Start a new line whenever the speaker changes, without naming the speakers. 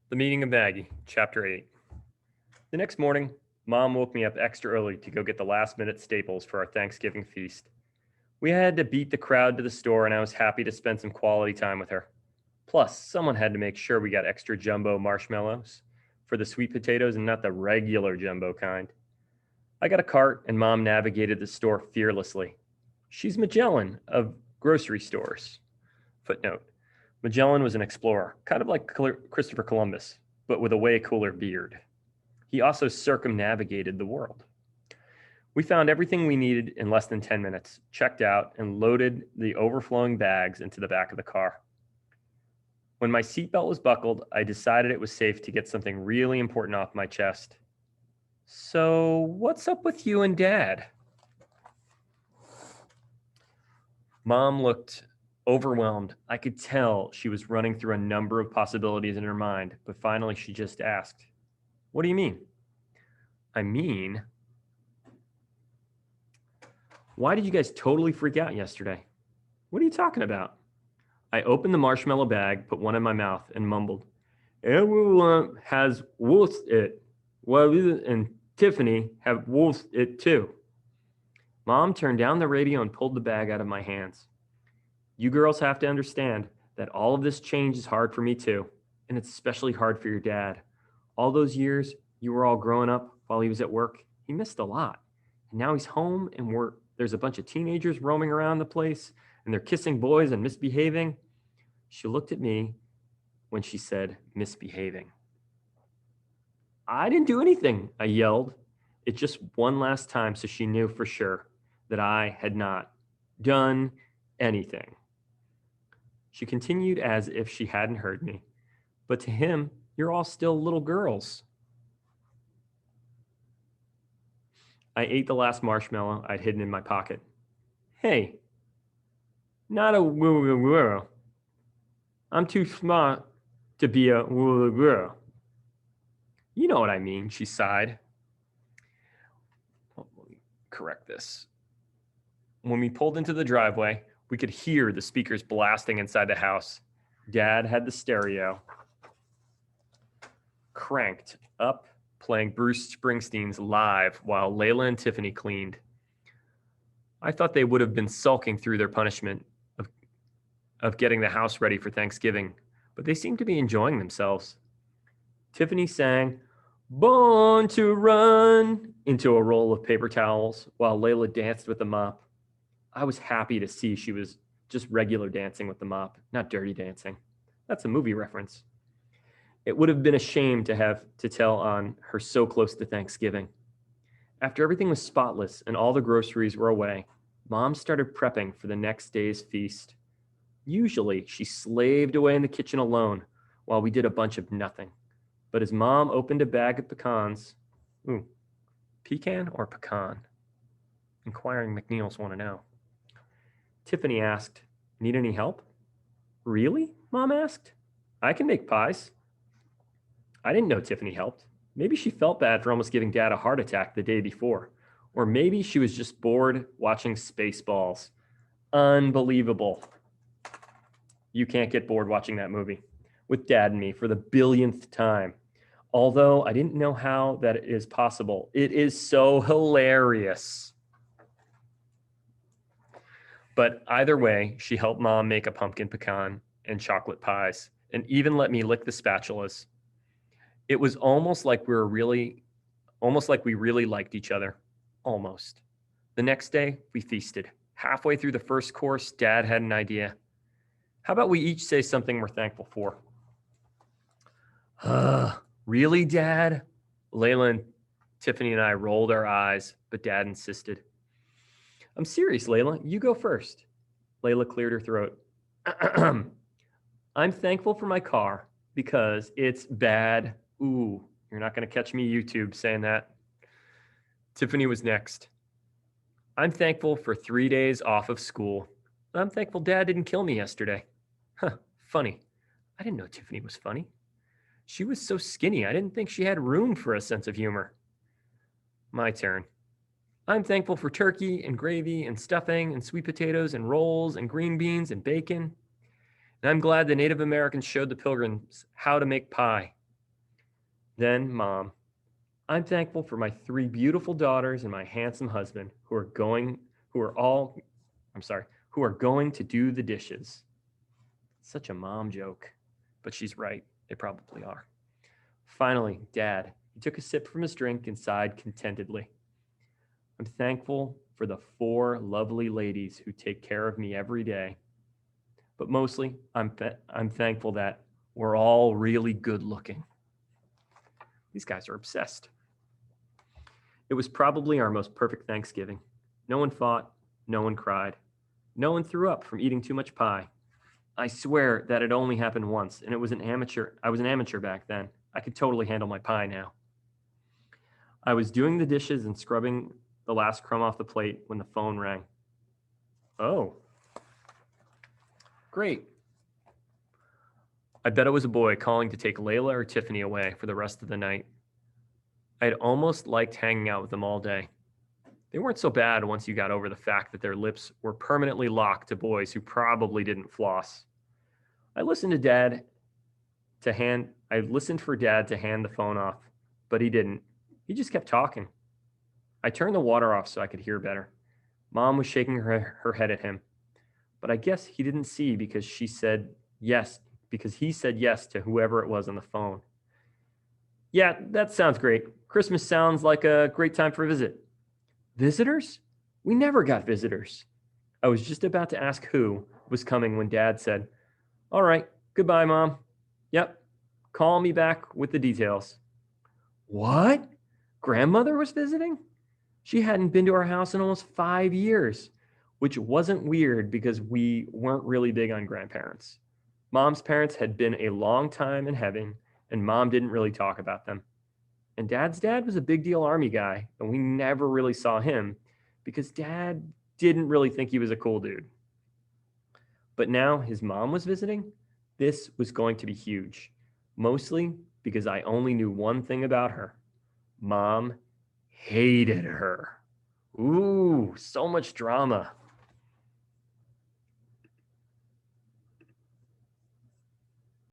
The Meaning of Maggie, Chapter 8. The next morning, Mom woke me up extra early to go get the last minute staples for our Thanksgiving feast. We had to beat the crowd to the store, and I was happy to spend some quality time with her. Plus, someone had to make sure we got extra jumbo marshmallows for the sweet potatoes and not the regular jumbo kind. I got a cart, and Mom navigated the store fearlessly. She's Magellan of grocery stores. Footnote: Magellan was an explorer, kind of like Christopher Columbus, but with a way cooler beard. He also circumnavigated the world. We found everything we needed in less than 10 minutes, checked out, and loaded the overflowing bags into the back of the car. When my seatbelt was buckled, I decided it was safe to get something really important off my chest. So, what's up with you and Dad? Mom looked overwhelmed. I could tell she was running through a number of possibilities in her mind, but finally she just asked, "What do you mean?" I mean, why did you guys totally freak out yesterday? What are you talking about? I opened the marshmallow bag, put one in my mouth, and mumbled, "Everyone has wolfed it. Well, and Tiffany have wolfed it too." Mom turned down the radio and pulled the bag out of my hands. "You girls have to understand that all of this change is hard for me too, and it's especially hard for your dad. All those years you were all growing up while he was at work, he missed a lot. And now he's home and there's a bunch of teenagers roaming around the place and they're kissing boys and misbehaving." She looked at me when she said misbehaving. "I didn't do anything," I yelled. It just one last time so she knew for sure that I had not done anything. She continued as if she hadn't heard me. "But to him, you're all still little girls." I ate the last marshmallow I'd hidden in my pocket. "Hey, not a little girl. I'm too smart to be a little girl." "You know what I mean," she sighed. Well, let me correct this. When we pulled into the driveway, we could hear the speakers blasting inside the house. Dad had the stereo cranked up, playing Bruce Springsteen's Live while Layla and Tiffany cleaned. I thought they would have been sulking through their punishment of getting the house ready for Thanksgiving, but they seemed to be enjoying themselves. Tiffany sang "Born to Run" into a roll of paper towels while Layla danced with the mop. I was happy to see she was just regular dancing with the mop, not dirty dancing. That's a movie reference. It would have been a shame to have to tell on her so close to Thanksgiving. After everything was spotless and all the groceries were away, Mom started prepping for the next day's feast. Usually, she slaved away in the kitchen alone while we did a bunch of nothing. But as Mom opened a bag of pecans, pecan or pecan? Inquiring McNeils want to know. Tiffany asked, "Need any help?" "Really?" Mom asked. "I can make pies." I didn't know Tiffany helped. Maybe she felt bad for almost giving Dad a heart attack the day before. Or maybe she was just bored watching Spaceballs. Unbelievable. You can't get bored watching that movie with Dad and me for the billionth time. Although I didn't know how that is possible. It is so hilarious. But either way, she helped Mom make a pumpkin pecan and chocolate pies, and even let me lick the spatulas. It was almost like we really liked each other. Almost. The next day, we feasted. Halfway through the first course, Dad had an idea. "How about we each say something we're thankful for?" Really, Dad? Layla and Tiffany and I rolled our eyes, but Dad insisted. "I'm serious, Layla. You go first." Layla cleared her throat. "I'm thankful for my car because it's bad." Ooh, you're not going to catch me YouTube saying that. Tiffany was next. "I'm thankful for 3 days off of school. I'm thankful Dad didn't kill me yesterday." Funny. I didn't know Tiffany was funny. She was so skinny, I didn't think she had room for a sense of humor. My turn. "I'm thankful for turkey and gravy and stuffing and sweet potatoes and rolls and green beans and bacon. And I'm glad the Native Americans showed the Pilgrims how to make pie. Then, Mom, I'm thankful for my 3 beautiful daughters and my handsome husband who are all, I'm sorry, who are going to do the dishes. Such a mom joke, but she's right. They probably are. Finally, Dad, he took a sip from his drink and sighed contentedly. I'm thankful for the 4 lovely ladies who take care of me every day. But mostly, I'm thankful that we're all really good looking. These guys are obsessed. It was probably our most perfect Thanksgiving. No one fought, no one cried, no one threw up from eating too much pie. I swear that it only happened once, and I was an amateur back then. I could totally handle my pie now. I was doing the dishes and scrubbing the last crumb off the plate when the phone rang. Oh, great. I bet it was a boy calling to take Layla or Tiffany away for the rest of the night. I'd almost liked hanging out with them all day. They weren't so bad once you got over the fact that their lips were permanently locked to boys who probably didn't floss. I listened to Dad I listened for Dad to hand the phone off, but he didn't. He just kept talking. I turned the water off so I could hear better. Mom was shaking her head at him, but I guess he didn't see because he said yes to whoever it was on the phone. Yeah, that sounds great. Christmas sounds like a great time for a visit. Visitors? We never got visitors. I was just about to ask who was coming when Dad said, All right, goodbye, Mom. Yep, call me back with the details. What? Grandmother was visiting? She hadn't been to our house in almost 5 years, which wasn't weird because we weren't really big on grandparents. Mom's parents had been a long time in heaven, and Mom didn't really talk about them. And Dad's dad was a big deal Army guy, and we never really saw him because Dad didn't really think he was a cool dude. But now his mom was visiting. This was going to be huge, mostly because I only knew one thing about her. Mom hated her. Ooh, so much drama.